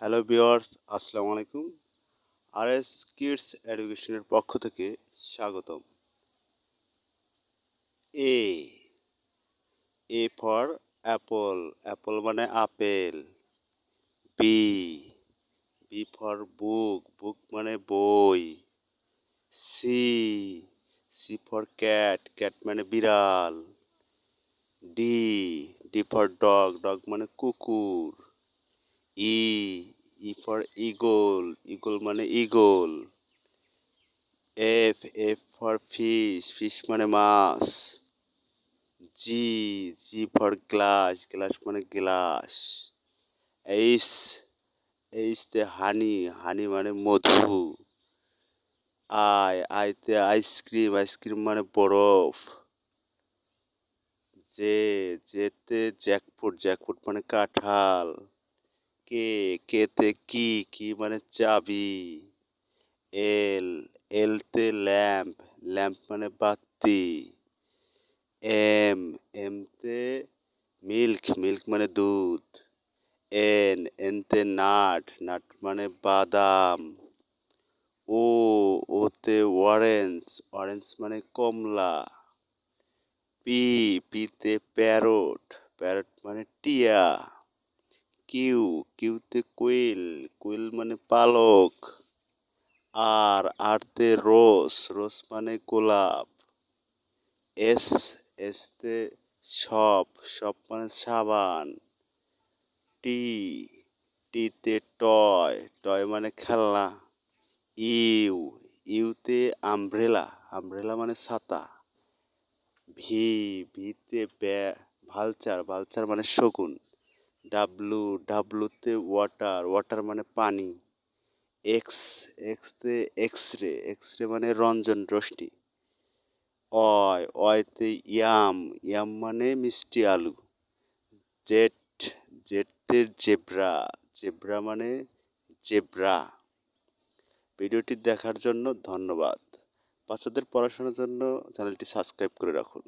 Hello viewers, আসসালামু আলাইকুম। RS kids এডুকেশনের পক্ষ থেকে স্বাগতম। A A for apple, apple মানে আপেল। B B for book, book মানে বই। C C for cat, cat মানে বিড়াল। D D for dog, dog মানে কুকুর। E E for eagle, eagle মানে ঈগল। এফ ফর ফিশ, ফিশ মানে মাছ। G G for glass, glass মানে গ্লাস। এইচ এইচতে হানি, হানি মানে মধু। আইতে আইসক্রিম, আইসক্রিম মানে বরফ। জেতে জ্যাকফ্রুট, জ্যাকফ্রুট মানে কাঁঠাল। কেতে কি মানে চাবি। এলতে ল্যাম্প, ল্যাম্প মানে বাতি। এমতে মিল্ক, মিল্ক মানে দুধ। এনতে নাট, নাট মানে বাদাম। ওতে অরেঞ্জ, অরেঞ্জ মানে কমলা। পিতে প্যারট, প্যারট মানে টিয়া। কিউতে কোয়েল, কোয়েল মানে পালক। আরতে রোজ, রোজ মানে গোলাপ। এসতে সপ, সপ মানে সাবান। টি টিতে টয়, টয় মানে খেলনা। ইউতে আমব্রেলা, আমব্রেলা মানে ছাতা। ভিতে ভালচার, ভালচার মানে শকুন। ডাব্লুতে ওয়াটার, ওয়াটার মানে পানি। এক্সতে এক্সরে, এক্সরে মানে রঞ্জন রশ্মি। অয়তে ইয়াম, ইয়াম মানে মিষ্টি আলু। জেড জেডতে জেব্রা, জেব্রা মানে জেব্রা। ভিডিওটি দেখার জন্য ধন্যবাদ। বাচ্চাদের পড়াশোনার জন্য চ্যানেলটি সাবস্ক্রাইব করে রাখুন।